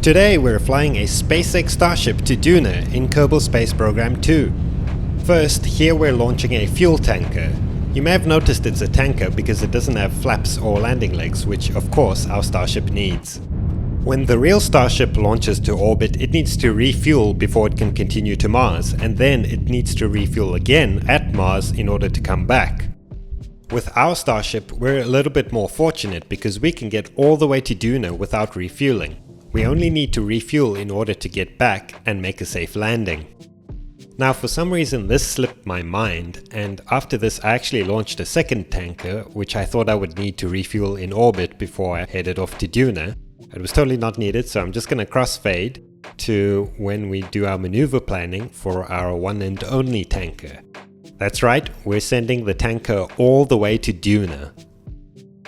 Today we're flying a SpaceX Starship to Duna in Kerbal Space Program 2. First, here we're launching a fuel tanker. You may have noticed it's a tanker because it doesn't have flaps or landing legs, which of course our Starship needs. When the real Starship launches to orbit, it needs to refuel before it can continue to Mars, and then it needs to refuel again at Mars in order to come back. With our Starship, we're a little bit more fortunate because we can get all the way to Duna without refueling. We only need to refuel in order to get back and make a safe landing. Now, for some reason this slipped my mind, and after this I actually launched a second tanker, which I thought I would need to refuel in orbit before I headed off to Duna. It was totally not needed, so I'm just going to crossfade to when we do our maneuver planning for our one and only tanker. That's right, we're sending the tanker all the way to Duna.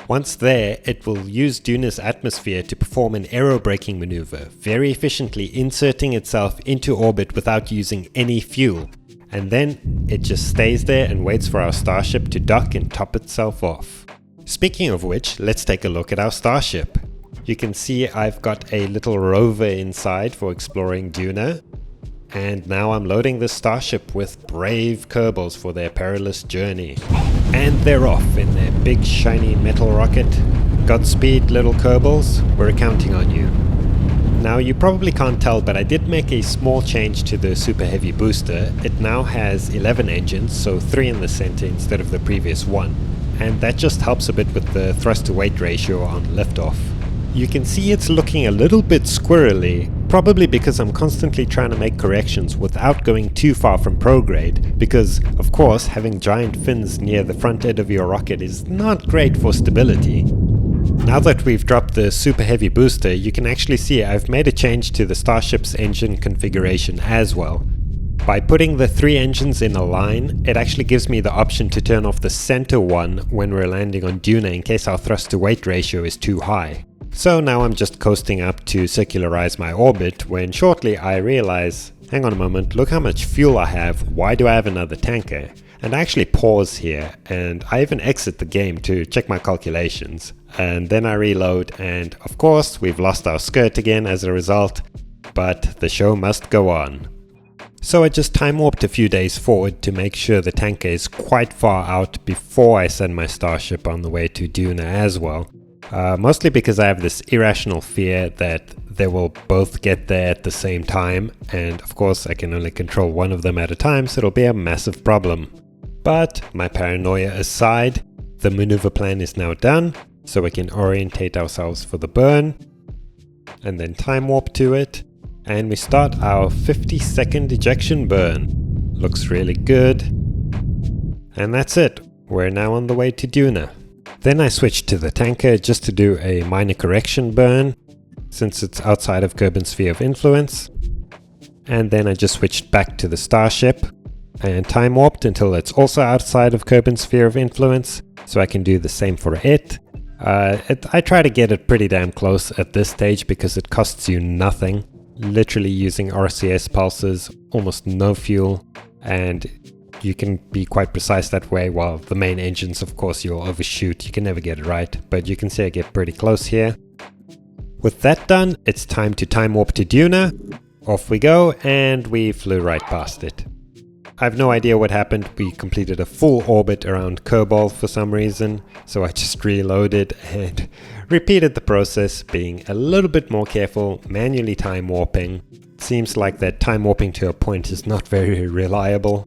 Once there, it will use Duna's atmosphere to perform an aerobraking maneuver, very efficiently inserting itself into orbit without using any fuel. And then it just stays there and waits for our Starship to dock and top itself off. Speaking of which, let's take a look at our Starship. You can see I've got a little rover inside for exploring Duna. And now I'm loading the Starship with brave Kerbals for their perilous journey. And they're off in their big shiny metal rocket. Godspeed, little Kerbals, we're counting on you. Now you probably can't tell, but I did make a small change to the Super Heavy booster. It now has 11 engines, so 3 in the center instead of the previous one. And that just helps a bit with the thrust to weight ratio on liftoff. You can see it's looking a little bit squirrely, probably because I'm constantly trying to make corrections without going too far from prograde, because of course having giant fins near the front end of your rocket is not great for stability. Now that we've dropped the Super Heavy booster, you can actually see I've made a change to the Starship's engine configuration as well. By putting the 3 engines in a line, it actually gives me the option to turn off the center one when we're landing on Duna in case our thrust to weight ratio is too high. So now I'm just coasting up to circularize my orbit when shortly I realize, hang on a moment, look how much fuel I have, why do I have another tanker? And I actually pause here and I even exit the game to check my calculations. And then I reload and of course we've lost our skirt again as a result, but the show must go on. So I just time warped a few days forward to make sure the tanker is quite far out before I send my Starship on the way to Duna as well. Mostly because I have this irrational fear that they will both get there at the same time, and of course I can only control one of them at a time, so it'll be a massive problem. But my paranoia aside, the maneuver plan is now done, so we can orientate ourselves for the burn, and then time warp to it, and we start our 50-second ejection burn. Looks really good. And that's it, we're now on the way to Duna. Then I switched to the tanker just to do a minor correction burn, since it's outside of Kerbin's sphere of influence. And then I just switched back to the Starship and time warped until it's also outside of Kerbin's sphere of influence, so I can do the same for it. I try to get it pretty damn close at this stage because it costs you nothing, literally using RCS pulses, almost no fuel, and you can be quite precise that way, while the main engines, of course, you'll overshoot, you can never get it right, but you can see I get pretty close here. With that done, it's time to time warp to Duna. Off we go, and we flew right past it. I have no idea what happened, we completed a full orbit around Kerbal for some reason, so I just reloaded and repeated the process, being a little bit more careful, manually time warping. It seems like that time warping to a point is not very reliable.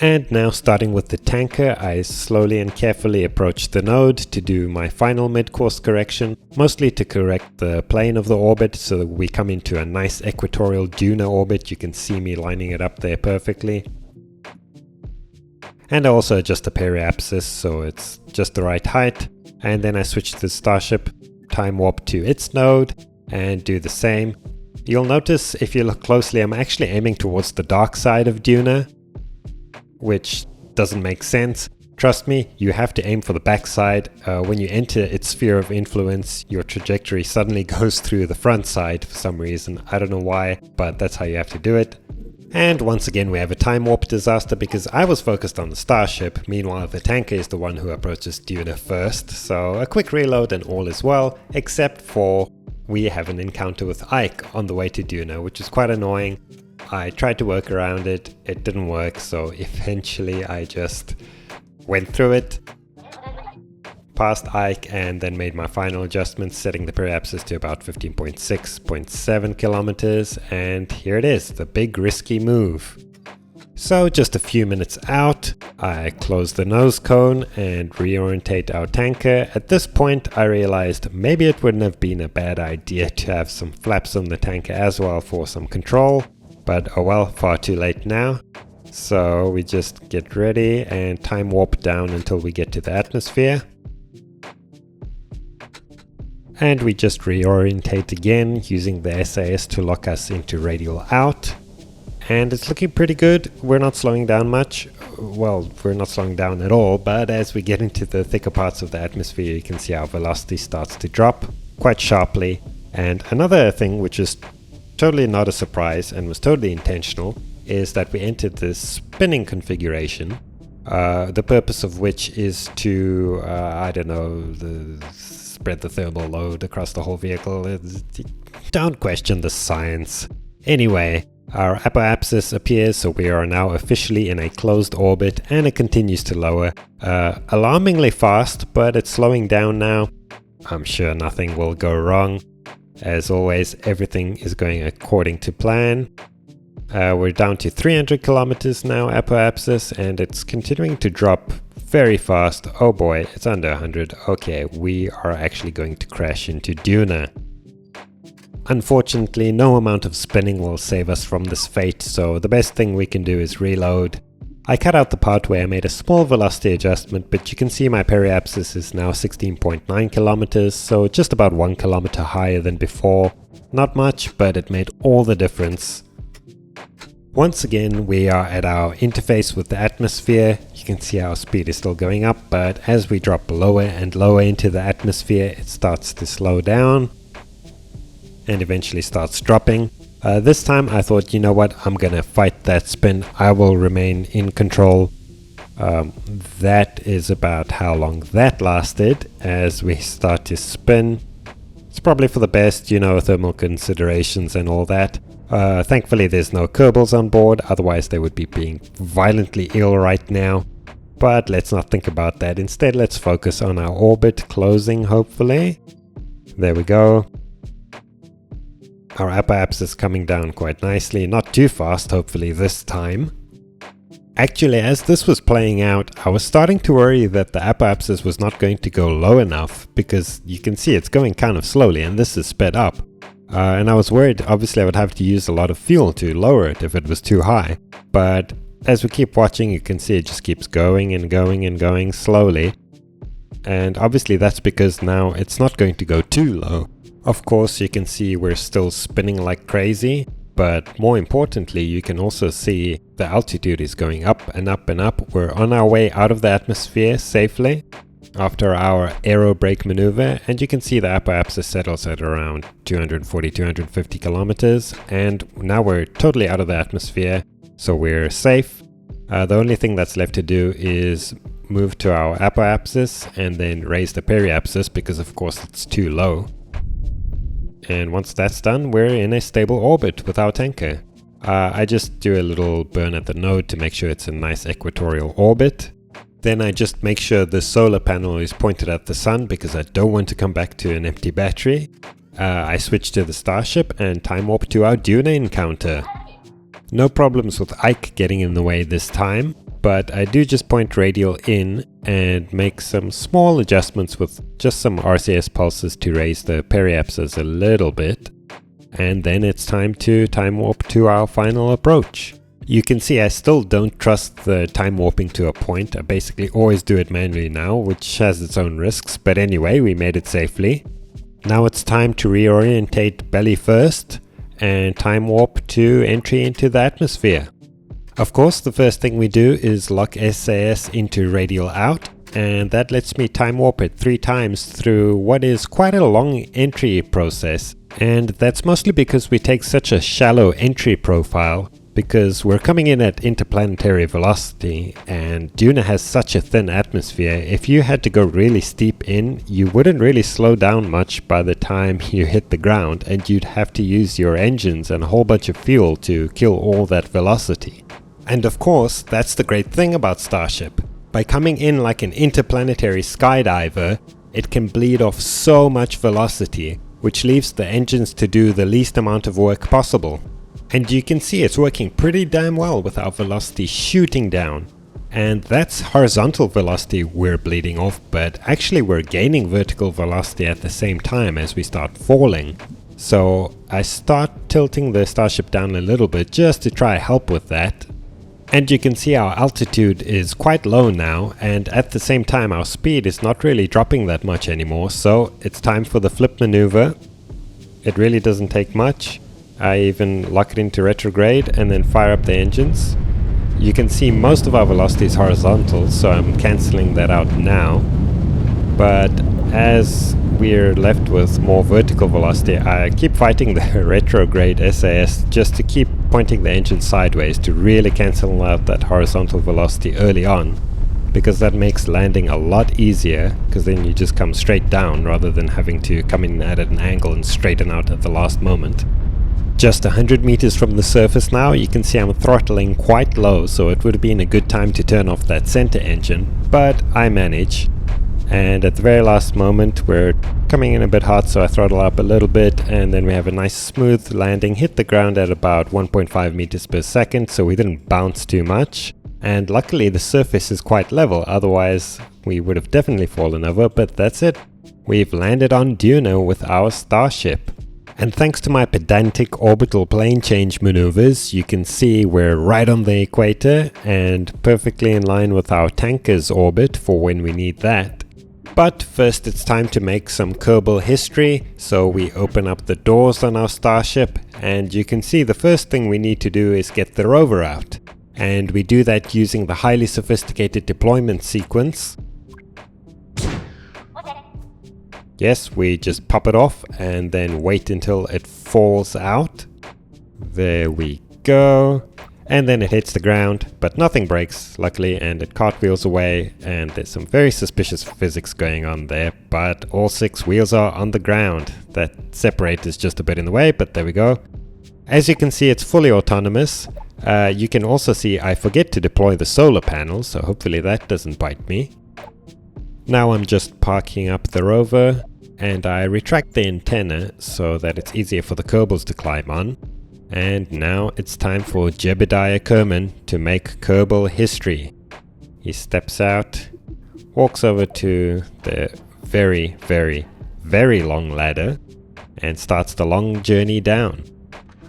And now, starting with the tanker, I slowly and carefully approach the node to do my final mid-course correction, mostly to correct the plane of the orbit so that we come into a nice equatorial Duna orbit. You can see me lining it up there perfectly. And I also adjust the periapsis so it's just the right height. And then I switch to the Starship, time warp to its node, and do the same. You'll notice if you look closely, I'm actually aiming towards the dark side of Duna, which doesn't make sense. Trust me, you have to aim for the backside. When you enter its sphere of influence, your trajectory suddenly goes through the front side for some reason. I don't know why, but that's how you have to do it. And once again we have a time warp disaster because I was focused on the Starship, meanwhile the tanker is the one who approaches Duna first. So a quick reload and all is well, except for we have an encounter with Ike on the way to Duna, which is quite annoying. I tried to work around it, it didn't work, so eventually I just went through it, past Ike, and then made my final adjustments, setting the periapsis to about 15.6.7 kilometers, and here it is, the big risky move. So just a few minutes out, I close the nose cone and reorientate our tanker. At this point I realized maybe it wouldn't have been a bad idea to have some flaps on the tanker as well for some control, but oh well, far too late now. So we just get ready and time warp down until we get to the atmosphere. And we just reorientate again using the SAS to lock us into radial out. And it's looking pretty good. We're not slowing down much. Well, we're not slowing down at all, but as we get into the thicker parts of the atmosphere, you can see our velocity starts to drop quite sharply. And another thing which is totally not a surprise and was totally intentional is that we entered this spinning configuration, the purpose of which is to, spread the thermal load across the whole vehicle. Don't question the science. Anyway, our apoapsis appears, so we are now officially in a closed orbit, and it continues to lower. Alarmingly fast, but it's slowing down now. I'm sure nothing will go wrong. As always, everything is going according to plan. We're down to 300 kilometers now, apoapsis, and it's continuing to drop very fast. Oh boy, it's under 100. Okay, we are actually going to crash into Duna. Unfortunately, no amount of spinning will save us from this fate, so the best thing we can do is reload. I cut out the part where I made a small velocity adjustment, but you can see my periapsis is now 16.9 kilometers, so just about 1 kilometer higher than before. Not much, but it made all the difference. Once again, we are at our interface with the atmosphere. You can see our speed is still going up, but as we drop lower and lower into the atmosphere, it starts to slow down and eventually starts dropping. This time I thought, you know what, I'm gonna fight that spin. I will remain in control. That is about how long that lasted as we start to spin. It's probably for the best, you know, thermal considerations and all that. Thankfully there's no Kerbals on board, otherwise they would be being violently ill right now. But let's not think about that. Instead, let's focus on our orbit closing, hopefully. There we go. Our apoapsis is coming down quite nicely, not too fast hopefully this time. Actually, as this was playing out, I was starting to worry that the apoapsis was not going to go low enough, because you can see it's going kind of slowly and this is sped up. And I was worried obviously I would have to use a lot of fuel to lower it if it was too high. But as we keep watching, you can see it just keeps going and going and going slowly. And obviously that's because now it's not going to go too low. Of course, you can see we're still spinning like crazy, but more importantly, you can also see the altitude is going up and up and up. We're on our way out of the atmosphere safely after our aero brake maneuver, and you can see the apoapsis settles at around 240-250 kilometers, and now we're totally out of the atmosphere, so we're safe. The only thing that's left to do is move to our apoapsis and then raise the periapsis, because of course it's too low. And once that's done, we're in a stable orbit with our tanker. I just do a little burn at the node to make sure it's a nice equatorial orbit. Then I just make sure the solar panel is pointed at the sun, because I don't want to come back to an empty battery. I switch to the Starship and time warp to our Duna encounter. No problems with Ike getting in the way this time, but I do just point radial in and make some small adjustments with just some RCS pulses to raise the periapsis a little bit. And then it's time to time warp to our final approach. You can see I still don't trust the time warping to a point. I basically always do it manually now, which has its own risks, but anyway, we made it safely. Now it's time to reorientate belly first and time warp to entry into the atmosphere. Of course, the first thing we do is lock SAS into radial out, and that lets me time warp it 3 times through what is quite a long entry process. And that's mostly because we take such a shallow entry profile, because we're coming in at interplanetary velocity, and Duna has such a thin atmosphere. If you had to go really steep in, you wouldn't really slow down much by the time you hit the ground, and you'd have to use your engines and a whole bunch of fuel to kill all that velocity. And of course, that's the great thing about Starship. By coming in like an interplanetary skydiver, it can bleed off so much velocity, which leaves the engines to do the least amount of work possible. And you can see it's working pretty damn well with our velocity shooting down. And that's horizontal velocity we're bleeding off, but actually we're gaining vertical velocity at the same time as we start falling. So I start tilting the Starship down a little bit just to try help with that. And you can see our altitude is quite low now, and at the same time our speed is not really dropping that much anymore, so it's time for the flip maneuver. It really doesn't take much. I even lock it into retrograde and then fire up the engines. You can see most of our velocity is horizontal, so I'm cancelling that out now. But as we're left with more vertical velocity, I keep fighting the retrograde SAS just to keep pointing the engine sideways to really cancel out that horizontal velocity early on, because that makes landing a lot easier, because then you just come straight down rather than having to come in at an angle and straighten out at the last moment. Just 100 meters from the surface now, you can see I'm throttling quite low, so it would have been a good time to turn off that center engine, but I manage. And at the very last moment, we're coming in a bit hot, so I throttle up a little bit, and then we have a nice smooth landing, hit the ground at about 1.5 meters per second, so we didn't bounce too much. And luckily the surface is quite level, otherwise we would have definitely fallen over, but that's it. We've landed on Duna with our Starship. And thanks to my pedantic orbital plane change maneuvers, you can see we're right on the equator and perfectly in line with our tanker's orbit for when we need that. But first it's time to make some Kerbal history, so we open up the doors on our Starship, and you can see the first thing we need to do is get the rover out. And we do that using the highly sophisticated deployment sequence. Yes, we just pop it off and then wait until it falls out. There we go. And then it hits the ground, but nothing breaks, luckily, and it cartwheels away, and there's some very suspicious physics going on there, but all 6 wheels are on the ground. That separator is just a bit in the way, but there we go. As you can see, it's fully autonomous. You can also see I forget to deploy the solar panel, so hopefully that doesn't bite me. Now I'm just parking up the rover, and I retract the antenna so that it's easier for the Kerbals to climb on. And now it's time for Jebediah Kerman to make Kerbal history. He steps out, walks over to the very, very, very long ladder, and starts the long journey down.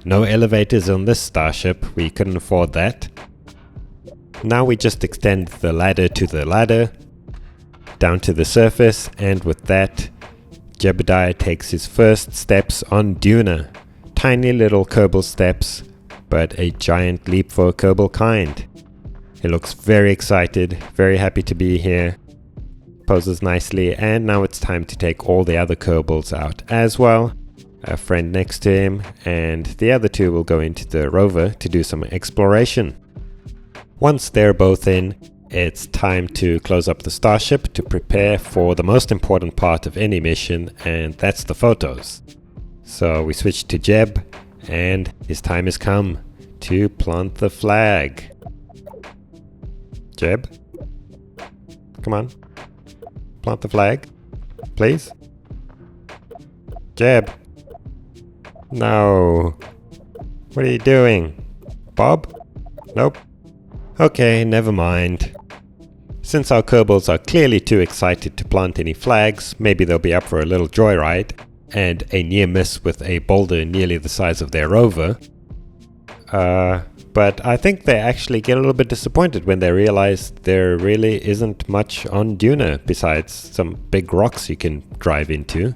No elevators on this Starship, we couldn't afford that. Now we just extend the ladder to the ladder, down to the surface, and with that, Jebediah takes his first steps on Duna. Tiny little Kerbal steps, but a giant leap for Kerbal kind. He looks very excited, very happy to be here, poses nicely, and now it's time to take all the other Kerbals out as well. A friend next to him, and the other 2 will go into the rover to do some exploration. Once they're both in, it's time to close up the Starship to prepare for the most important part of any mission, and that's the photos. So we switch to Jeb, and his time has come to plant the flag. Jeb? Come on. Plant the flag, please. Jeb? No. What are you doing? Bob? Nope. Okay, never mind. Since our Kerbals are clearly too excited to plant any flags, maybe they'll be up for a little joyride, and a near miss with a boulder nearly the size of their rover. But I think they actually get a little bit disappointed when they realize there really isn't much on Duna besides some big rocks you can drive into.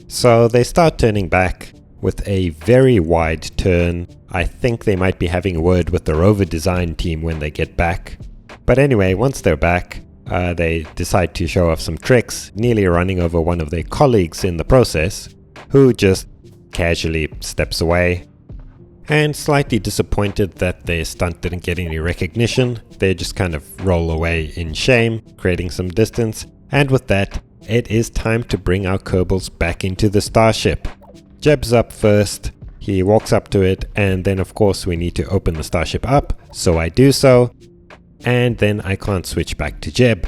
So they start turning back with a very wide turn. I think they might be having a word with the rover design team when they get back. But anyway, once they're back, they decide to show off some tricks, nearly running over one of their colleagues in the process, who just casually steps away. and slightly disappointed that their stunt didn't get any recognition. They just kind of roll away in shame, creating some distance, and with that, it is time to bring our Kerbals back into the Starship. Jeb's up first, he walks up to it, and then of course we need to open the Starship up, so I do so, and then I can't switch back to Jeb.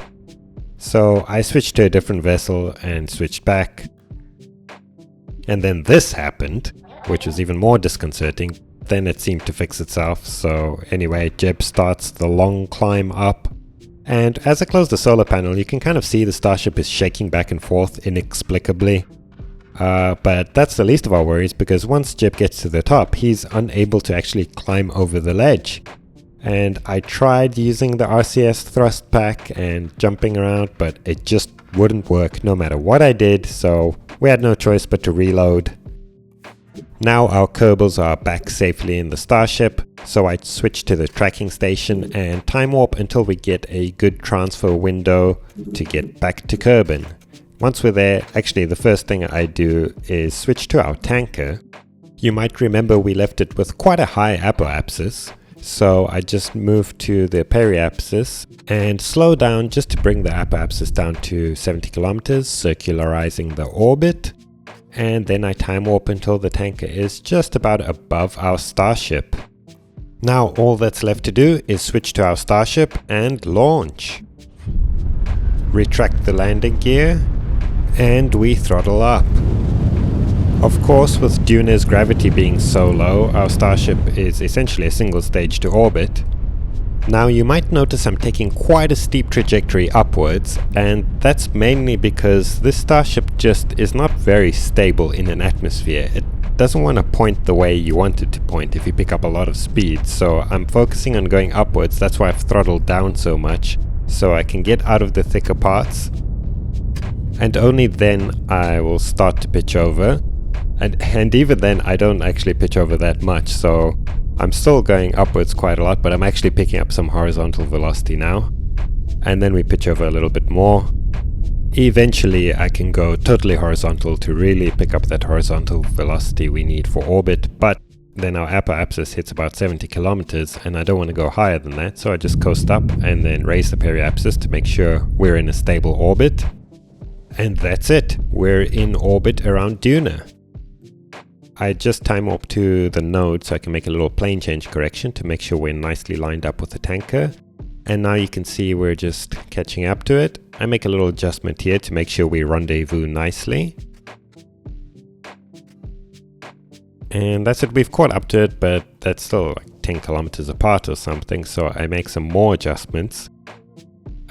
So I switched to a different vessel and switched back. And then this happened, which was even more disconcerting. Then it seemed to fix itself. So anyway, Jeb starts the long climb up. And as I close the solar panel, you can kind of see the Starship is shaking back and forth inexplicably. But that's the least of our worries, because once Jeb gets to the top, he's unable to actually climb over the ledge. And I tried using the RCS thrust pack and jumping around, but it just wouldn't work no matter what I did, so we had no choice but to reload. Now our Kerbals are back safely in the Starship, so I switch to the tracking station and time warp until we get a good transfer window to get back to Kerbin. Once we're there, actually the first thing I do is switch to our tanker. You might remember we left it with quite a high apoapsis. So I just moved to the periapsis and slow down just to bring the apoapsis down to 70 kilometers, circularizing the orbit. And then I time warp until the tanker is just about above our Starship. Now all that's left to do is switch to our Starship and launch. Retract the landing gear and we throttle up. Of course, with Duna's gravity being so low, our Starship is essentially a single stage to orbit. Now you might notice I'm taking quite a steep trajectory upwards, and that's mainly because this Starship just is not very stable in an atmosphere. It doesn't want to point the way you want it to point if you pick up a lot of speed, so I'm focusing on going upwards. That's why I've throttled down so much, so I can get out of the thicker parts, and only then I will start to pitch over. And even then I don't actually pitch over that much, so I'm still going upwards quite a lot, but I'm actually picking up some horizontal velocity now. And then we pitch over a little bit more. Eventually I can go totally horizontal to really pick up that horizontal velocity we need for orbit, but then our apoapsis hits about 70 kilometers and I don't want to go higher than that, so I just coast up and then raise the periapsis to make sure we're in a stable orbit. And that's it, we're in orbit around Duna. I just time warp to the node so I can make a little plane change correction to make sure we're nicely lined up with the tanker. And now you can see we're just catching up to it. I make a little adjustment here to make sure we rendezvous nicely. And that's it, we've caught up to it, but that's still like 10 kilometers apart or something, so I make some more adjustments.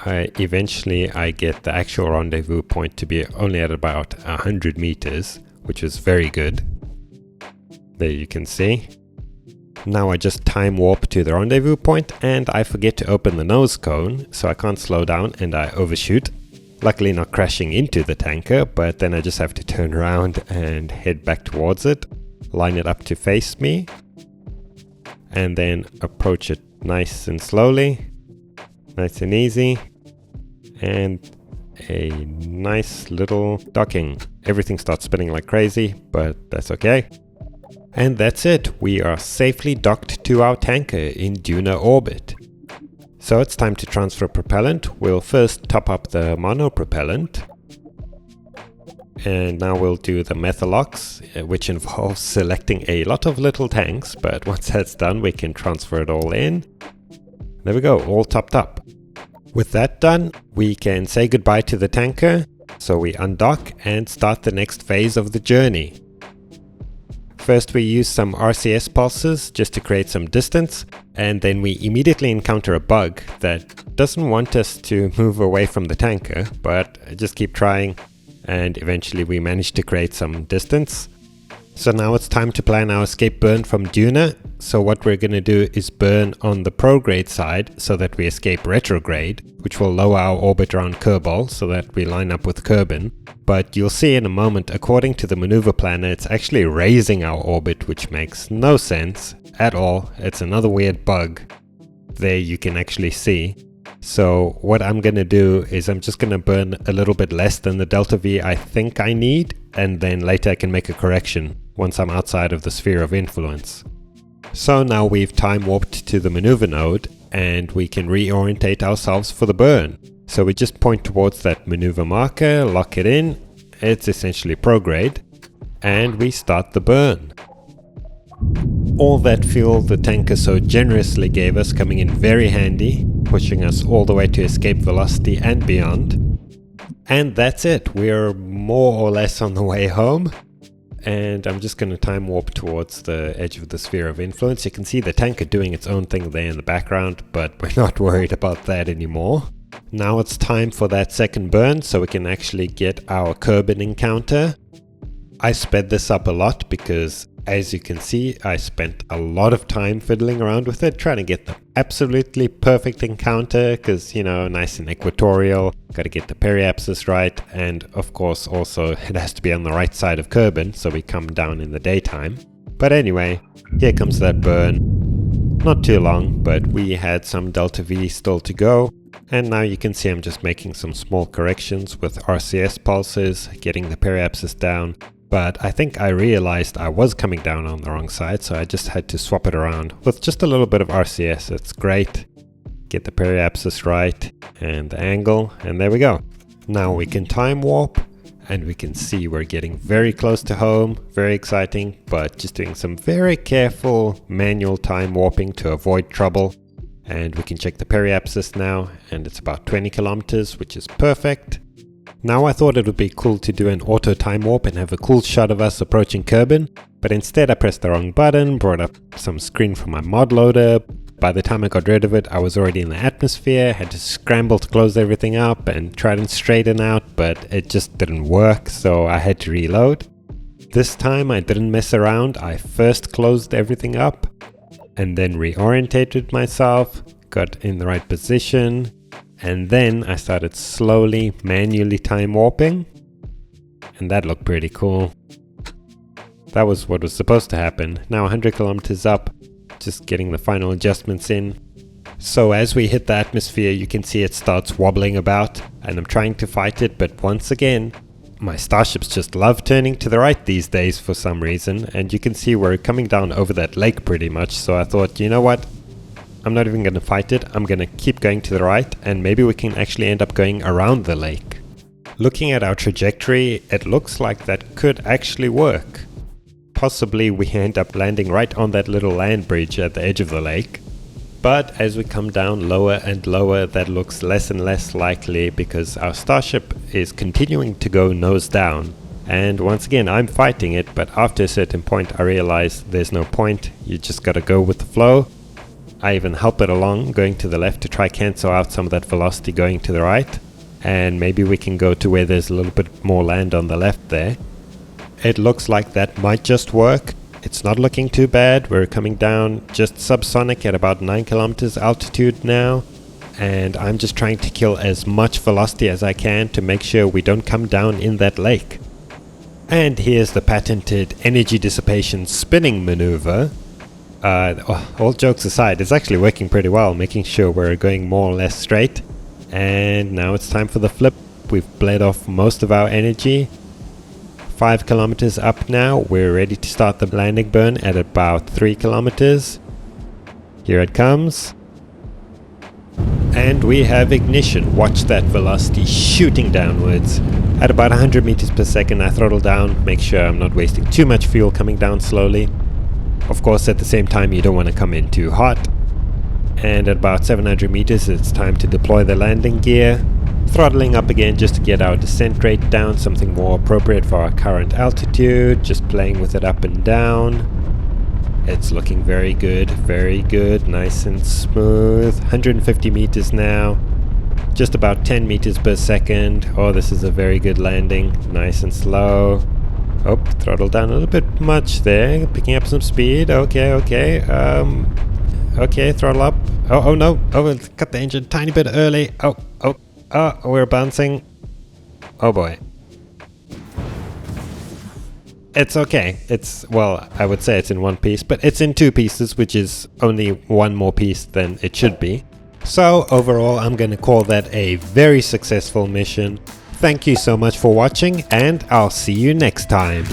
Eventually I get the actual rendezvous point to be only at about 100 meters, which is very good. There you can see. Now I just time warp to the rendezvous point and I forget to open the nose cone, so I can't slow down and I overshoot. Luckily not crashing into the tanker, but then I just have to turn around and head back towards it, line it up to face me, and then approach it nice and slowly, nice and easy, and a nice little docking. Everything starts spinning like crazy, but that's okay. And that's it, we are safely docked to our tanker in Duna orbit. So it's time to transfer propellant. We'll first top up the monopropellant. And now we'll do the methalox, which involves selecting a lot of little tanks, but once that's done we can transfer it all in. There we go, all topped up. With that done, we can say goodbye to the tanker, so we undock and start the next phase of the journey. First we use some RCS pulses just to create some distance, and then we immediately encounter a bug that doesn't want us to move away from the tanker, but I just keep trying, and eventually we manage to create some distance. So now it's time to plan our escape burn from Duna. So what we're going to do is burn on the prograde side so that we escape retrograde, which will lower our orbit around Kerbal so that we line up with Kerbin. But you'll see in a moment, according to the maneuver planner, it's actually raising our orbit, which makes no sense at all. It's another weird bug. There you can actually see. So what I'm going to do is I'm just going to burn a little bit less than the delta V I think I need, and then later I can make a correction once I'm outside of the sphere of influence. So now we've time warped to the maneuver node and we can reorientate ourselves for the burn. So we just point towards that maneuver marker, lock it in, it's essentially prograde, and we start the burn. All that fuel the tanker so generously gave us coming in very handy, pushing us all the way to escape velocity and beyond. And that's it, we're more or less on the way home. And I'm just going to time warp towards the edge of the sphere of influence. You can see the tanker doing its own thing there in the background, but we're not worried about that anymore. Now it's time for that second burn so we can actually get our Kerbal encounter. I sped this up a lot because, as you can see, I spent a lot of time fiddling around with it, trying to get the absolutely perfect encounter because, you know, nice and equatorial, got to get the periapsis right, and of course also it has to be on the right side of Kerbal so we come down in the daytime. But anyway, here comes that burn. Not too long, but we had some delta V still to go, and now you can see I'm just making some small corrections with RCS pulses, getting the periapsis down. But I think I realized I was coming down on the wrong side, so I just had to swap it around with just a little bit of RCS. It's great. Get the periapsis right and the angle, and there we go. Now we can time warp, and we can see we're getting very close to home. Very exciting, but just doing some very careful manual time warping to avoid trouble. And we can check the periapsis now, and it's about 20 kilometers, which is perfect. Now I thought it would be cool to do an auto time warp and have a cool shot of us approaching Kerbal, but instead I pressed the wrong button, brought up some screen from my mod loader. By the time I got rid of it, I was already in the atmosphere, had to scramble to close everything up and try and straighten out, but it just didn't work, so I had to reload. This time I didn't mess around, I first closed everything up and then reorientated myself, got in the right position, and then I started slowly, manually time warping, and that looked pretty cool. That was what was supposed to happen. Now 100 kilometers up, just getting the final adjustments in. So as we hit the atmosphere, you can see it starts wobbling about, and I'm trying to fight it, but once again, my starships just love turning to the right these days for some reason, and you can see we're coming down over that lake pretty much, so I thought, you know what? I'm not even going to fight it, I'm going to keep going to the right, and maybe we can actually end up going around the lake. Looking at our trajectory, it looks like that could actually work. Possibly we end up landing right on that little land bridge at the edge of the lake. But as we come down lower and lower, that looks less and less likely because our starship is continuing to go nose down. And once again, I'm fighting it, but after a certain point I realize there's no point, you just gotta go with the flow. I even help it along, going to the left to try cancel out some of that velocity going to the right. And maybe we can go to where there's a little bit more land on the left there. It looks like that might just work. It's not looking too bad. We're coming down just subsonic at about 9 kilometers altitude now. And I'm just trying to kill as much velocity as I can to make sure we don't come down in that lake. And here's the patented energy dissipation spinning maneuver. All jokes aside, it's actually working pretty well, making sure we're going more or less straight. And now it's time for the flip. We've bled off most of our energy. 5 kilometers up now, we're ready to start the landing burn at about 3 kilometers. Here it comes. And we have ignition. Watch that velocity shooting downwards. At about 100 meters per second, I throttle down, make sure I'm not wasting too much fuel coming down slowly. Of course, at the same time, you don't want to come in too hot. And at about 700 meters, it's time to deploy the landing gear. Throttling up again just to get our descent rate down, something more appropriate for our current altitude, just playing with it up and down. It's looking very good, nice and smooth. 150 meters now, just about 10 meters per second. Oh, this is a very good landing, nice and slow. Oh, throttle down a little bit much there, picking up some speed. Okay, throttle up. Oh no, cut the engine a tiny bit early. Oh, we're bouncing. Oh boy. It's okay. I would say it's in one piece, but it's in two pieces, which is only one more piece than it should be. So overall, I'm going to call that a very successful mission. Thank you so much for watching, and I'll see you next time.